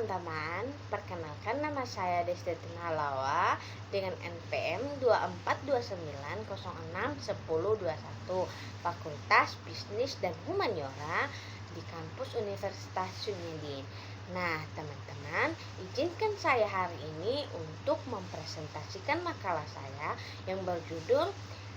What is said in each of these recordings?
teman-teman, perkenalkan nama saya Desti Halawa dengan NPM 2429061021, Fakultas Bisnis dan Humaniora di kampus Universitas Sunyadin. Nah, teman-teman, izinkan saya hari ini untuk mempresentasikan makalah saya yang berjudul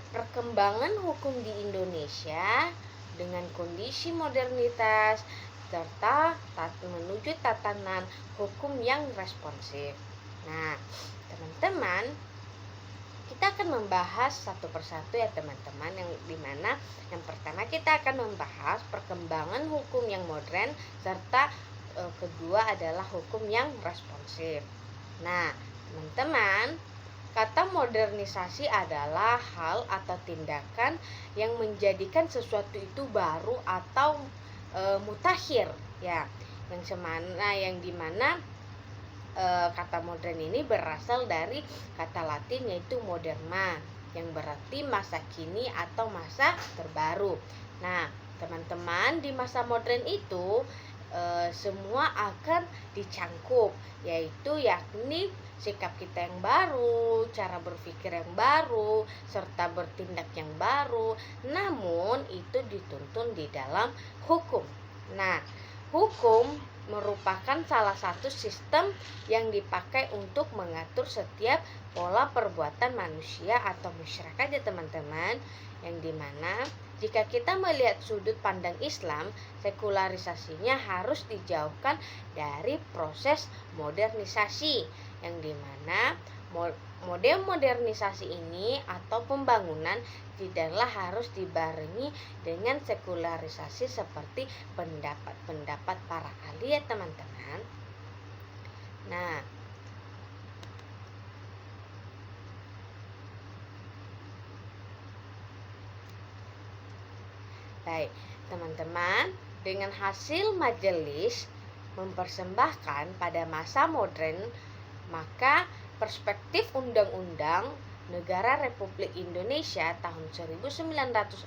Perkembangan Hukum di Indonesia dengan Kondisi Modernitas serta menuju tatanan hukum yang responsif. Nah, teman-teman, kita akan membahas satu persatu ya teman-teman, yang dimana yang pertama kita akan membahas perkembangan hukum yang modern serta kedua adalah hukum yang responsif. Nah, teman-teman, kata modernisasi adalah hal atau tindakan yang menjadikan sesuatu itu baru atau mutakhir ya, yang dimana kata modern ini berasal dari kata Latin yaitu moderna, yang berarti masa kini atau masa terbaru. Nah, teman-teman, di masa modern itu semua akan dicangkup, yaitu yakni sikap kita yang baru, cara berpikir yang baru, serta bertindak yang baru. Namun itu dituntun di dalam hukum. Nah, hukum merupakan salah satu sistem yang dipakai untuk mengatur setiap pola perbuatan manusia atau masyarakat ya teman-teman, yang dimana jika kita melihat sudut pandang Islam, sekularisasinya harus dijauhkan dari proses modernisasi, yang dimana model modernisasi ini atau pembangunan tidaklah harus dibarengi dengan sekularisasi seperti pendapat-pendapat para ahli ya teman-teman. Nah, baik, teman-teman, dengan hasil majelis mempersembahkan pada masa modern, maka perspektif Undang-Undang Negara Republik Indonesia tahun 1945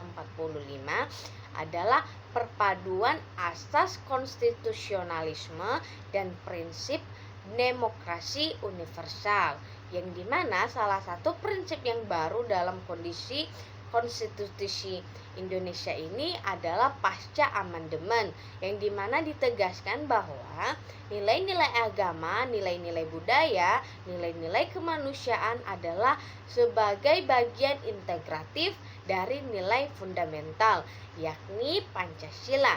adalah perpaduan asas konstitusionalisme dan prinsip demokrasi universal, yang dimana salah satu prinsip yang baru dalam kondisi konstitusi Indonesia ini adalah pasca amandemen, yang dimana ditegaskan bahwa nilai-nilai agama, nilai-nilai budaya, nilai-nilai kemanusiaan adalah sebagai bagian integratif dari nilai fundamental, yakni Pancasila.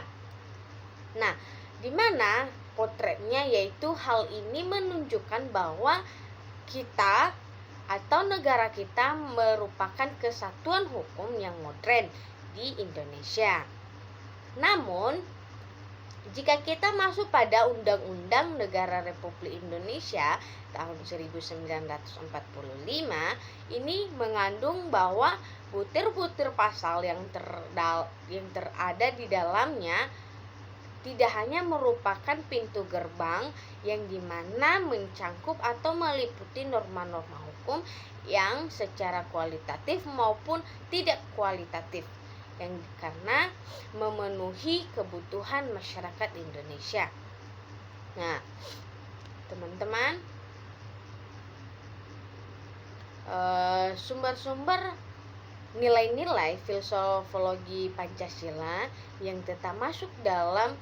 Nah, dimana potretnya yaitu hal ini menunjukkan bahwa kita atau negara kita merupakan kesatuan hukum yang modern di Indonesia. Namun, jika kita masuk pada Undang-Undang Negara Republik Indonesia tahun 1945, ini mengandung bahwa butir-butir pasal yang terada di dalamnya tidak hanya merupakan pintu gerbang yang dimana mencangkup atau meliputi norma-norma hukum yang secara kualitatif maupun tidak kualitatif, yang karena memenuhi kebutuhan masyarakat Indonesia. Nah, teman-teman, sumber-sumber nilai-nilai filsafologi Pancasila yang tetap masuk dalam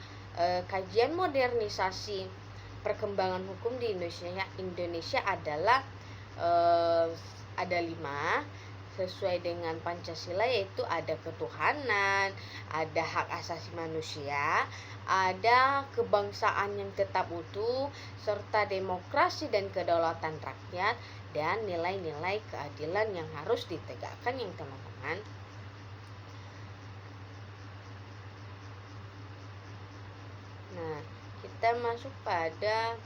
kajian modernisasi perkembangan hukum di Indonesia adalah ada 5 sesuai dengan Pancasila, yaitu ada ketuhanan, ada hak asasi manusia, ada kebangsaan yang tetap utuh, serta demokrasi dan kedaulatan rakyat, dan nilai-nilai keadilan yang harus ditegakkan yang teman-teman. Nah, kita masuk pada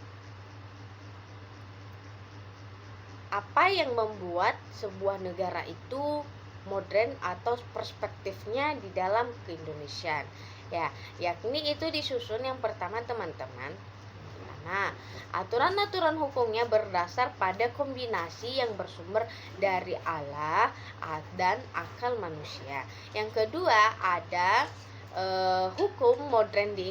apa yang membuat sebuah negara itu modern atau perspektifnya di dalam keindonesiaan. Ya, yakni itu disusun yang pertama teman-teman. Nah, aturan-aturan hukumnya berdasar pada kombinasi yang bersumber dari Allah dan akal manusia. Yang kedua ada hukum modern di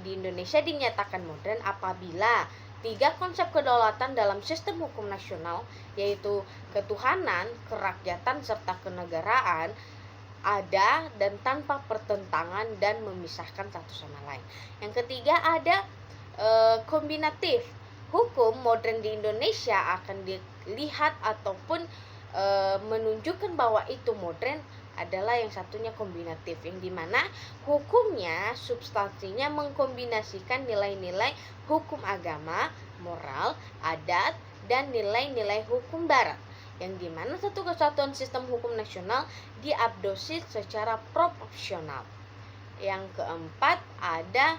Indonesia dinyatakan modern apabila 3 konsep kedaulatan dalam sistem hukum nasional, yaitu ketuhanan, kerakyatan, serta kenegaraan, ada dan tanpa pertentangan dan memisahkan satu sama lain. Yang ketiga ada kombinatif. Hukum modern di Indonesia akan dilihat ataupun menunjukkan bahwa itu modern adalah yang satunya kombinatif, yang dimana hukumnya, substansinya mengkombinasikan nilai-nilai hukum agama, moral, adat, dan nilai-nilai hukum barat, yang dimana satu kesatuan sistem hukum nasional diadopsi secara proporsional. Yang keempat ada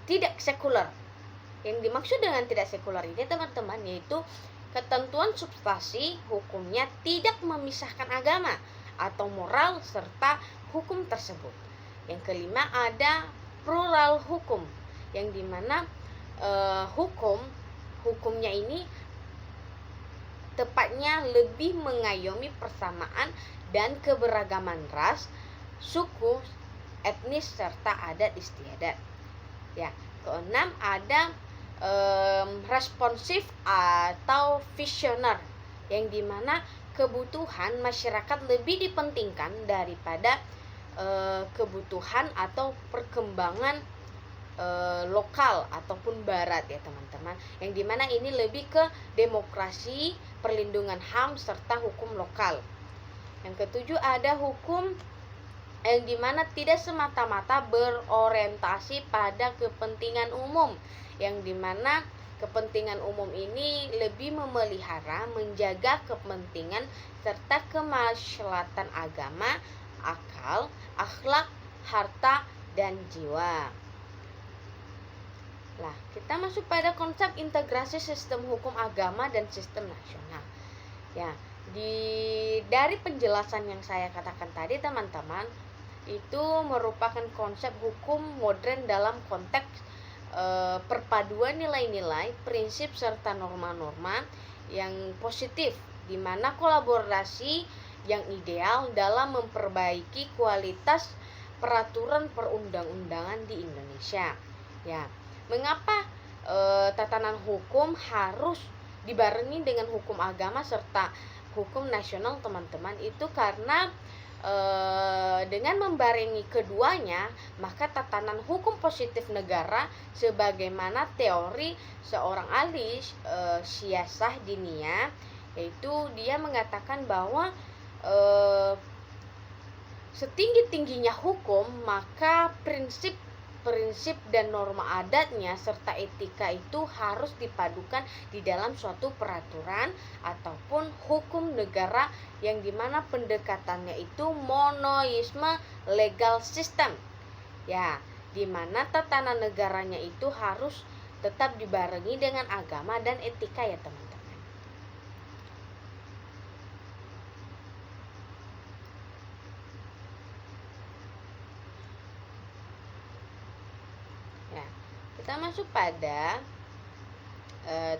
tidak sekuler. Yang dimaksud dengan tidak sekuler ini teman-teman yaitu ketentuan substansi hukumnya tidak memisahkan agama atau moral serta hukum tersebut. Yang kelima ada plural hukum, yang dimana hukumnya ini tepatnya lebih mengayomi persamaan dan keberagaman ras, suku, etnis serta adat istiadat. Ya, keenam ada responsif atau visioner, yang dimana kebutuhan masyarakat lebih dipentingkan daripada kebutuhan atau perkembangan lokal ataupun barat ya teman-teman, yang dimana ini lebih ke demokrasi, perlindungan HAM serta hukum lokal. Yang ketujuh ada hukum yang dimana tidak semata-mata berorientasi pada kepentingan umum, yang dimana kepentingan umum ini lebih memelihara, menjaga kepentingan serta kemaslahatan agama, akal, akhlak, harta, dan jiwa. Nah, kita masuk pada konsep integrasi sistem hukum agama dan sistem nasional. Ya, dari penjelasan yang saya katakan tadi teman-teman, itu merupakan konsep hukum modern dalam konteks perpaduan nilai-nilai, prinsip serta norma-norma yang positif, di mana kolaborasi yang ideal dalam memperbaiki kualitas peraturan perundang-undangan di Indonesia. Ya, mengapa tatanan hukum harus dibarengi dengan hukum agama serta hukum nasional teman-teman? Itu karena dengan membarengi keduanya, maka tatanan hukum positif negara sebagaimana teori seorang ahli siasah dinia, yaitu dia mengatakan bahwa setinggi-tingginya hukum, maka prinsip dan norma adatnya serta etika itu harus dipadukan di dalam suatu peraturan ataupun hukum negara, yang dimana pendekatannya itu monoisme legal system. Ya, dimana tatanan negaranya itu harus tetap dibarengi dengan agama dan etika ya teman-teman. Kita masuk pada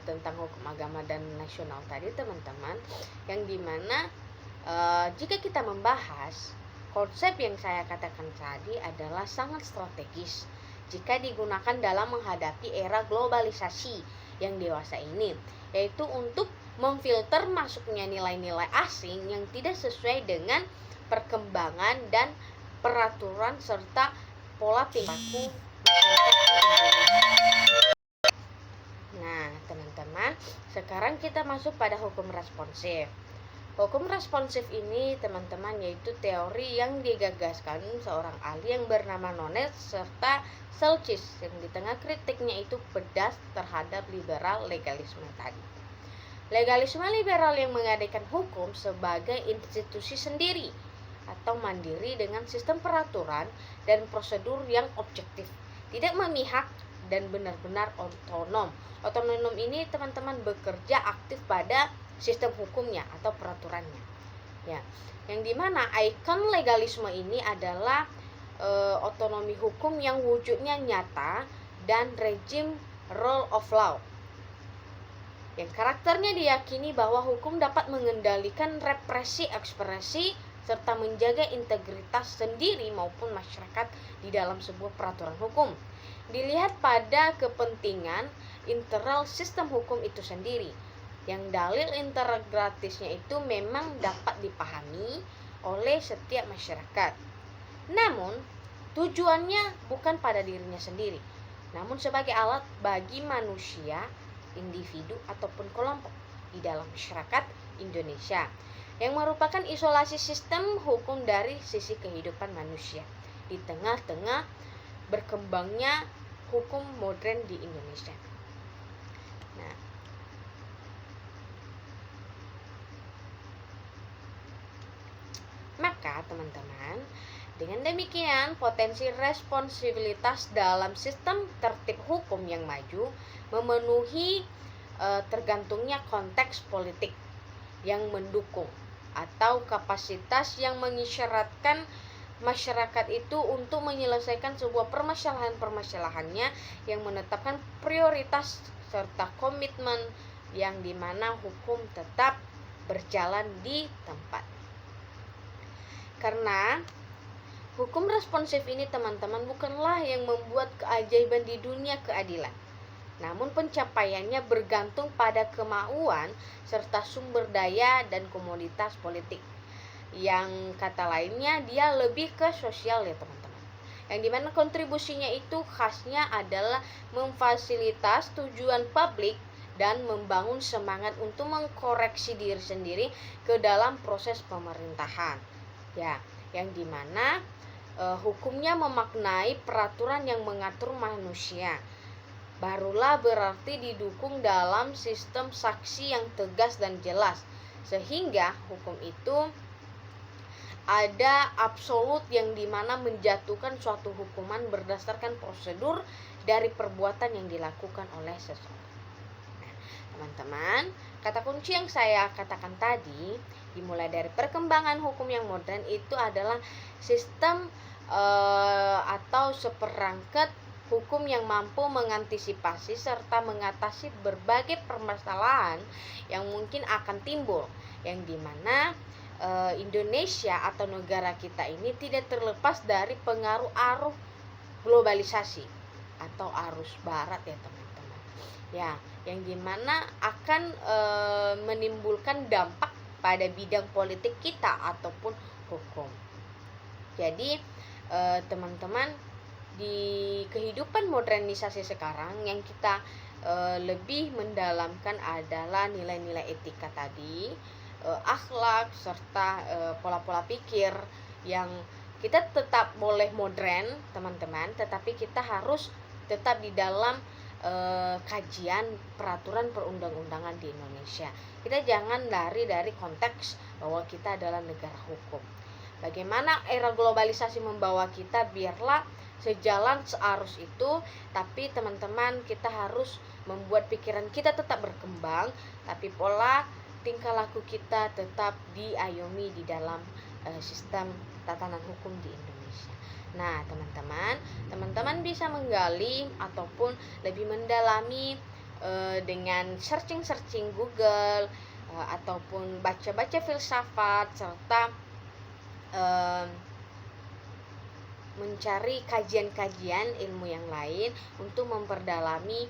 tentang hukum agama dan nasional tadi teman-teman, yang dimana jika kita membahas konsep yang saya katakan tadi adalah sangat strategis jika digunakan dalam menghadapi era globalisasi yang dewasa ini, yaitu untuk memfilter masuknya nilai-nilai asing yang tidak sesuai dengan perkembangan dan peraturan serta pola perilaku. Nah, teman-teman, sekarang kita masuk pada hukum responsif. Hukum responsif ini, teman-teman, yaitu teori yang digagaskan seorang ahli yang bernama Nonet serta Selcis, yang di tengah kritiknya itu pedas terhadap liberal legalisme tadi. Legalisme liberal yang mengadakan hukum sebagai institusi sendiri atau mandiri dengan sistem peraturan dan prosedur yang objektif, tidak memihak dan benar-benar otonom. Otonom ini teman-teman bekerja aktif pada sistem hukumnya atau peraturannya. Ya, yang dimana ikon legalisme ini adalah otonomi hukum yang wujudnya nyata dan rejim rule of law. Yang karakternya diyakini bahwa hukum dapat mengendalikan represi ekspresi serta menjaga integritas sendiri maupun masyarakat di dalam sebuah peraturan hukum. Dilihat pada kepentingan internal sistem hukum itu sendiri, yang dalil integratisnya itu memang dapat dipahami oleh setiap masyarakat. Namun, tujuannya bukan pada dirinya sendiri, namun sebagai alat bagi manusia, individu ataupun kelompok di dalam masyarakat Indonesia, yang merupakan isolasi sistem hukum dari sisi kehidupan manusia di tengah-tengah berkembangnya hukum modern di Indonesia. Nah, maka teman-teman, dengan demikian potensi responsibilitas dalam sistem tertib hukum yang maju memenuhi tergantungnya konteks politik yang mendukung atau kapasitas yang mengisyaratkan masyarakat itu untuk menyelesaikan sebuah permasalahan-permasalahannya, yang menetapkan prioritas serta komitmen yang dimana hukum tetap berjalan di tempat. Karena hukum responsif ini teman-teman bukanlah yang membuat keajaiban di dunia keadilan, namun pencapaiannya bergantung pada kemauan serta sumber daya dan komoditas politik. Yang kata lainnya dia lebih ke sosial ya teman-teman, yang dimana kontribusinya itu khasnya adalah memfasilitas tujuan publik dan membangun semangat untuk mengkoreksi diri sendiri ke dalam proses pemerintahan ya, yang dimana hukumnya memaknai peraturan yang mengatur manusia, barulah berarti didukung dalam sistem saksi yang tegas dan jelas, sehingga hukum itu ada absolut yang dimana menjatuhkan suatu hukuman berdasarkan prosedur dari perbuatan yang dilakukan oleh seseorang. Nah, teman-teman, kata kunci yang saya katakan tadi dimulai dari perkembangan hukum yang modern itu adalah sistem atau seperangkat hukum yang mampu mengantisipasi serta mengatasi berbagai permasalahan yang mungkin akan timbul, yang dimana Indonesia atau negara kita ini tidak terlepas dari pengaruh arus globalisasi atau arus barat ya teman-teman ya, yang dimana akan menimbulkan dampak pada bidang politik kita ataupun hukum. Jadi teman-teman, di kehidupan modernisasi sekarang yang kita lebih mendalamkan adalah nilai-nilai etika tadi, akhlak serta pola-pola pikir, yang kita tetap boleh modern teman-teman, tetapi kita harus tetap di dalam kajian peraturan perundang-undangan di Indonesia. Kita jangan lari dari konteks bahwa kita adalah negara hukum. Bagaimana era globalisasi membawa kita, biarlah sejalan searus itu, tapi teman-teman kita harus membuat pikiran kita tetap berkembang, tapi pola tingkah laku kita tetap diayomi di dalam sistem tatanan hukum di Indonesia. Nah, teman-teman bisa menggali ataupun lebih mendalami dengan searching Google ataupun baca-baca filsafat serta mencari kajian-kajian ilmu yang lain untuk memperdalami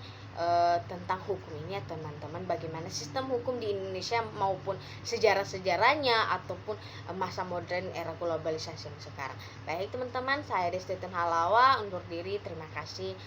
tentang hukum ini ya teman-teman, bagaimana sistem hukum di Indonesia maupun sejarah-sejarahnya ataupun masa modern era globalisasi yang sekarang. Baik teman-teman, saya Desti Halawa undur diri, terima kasih.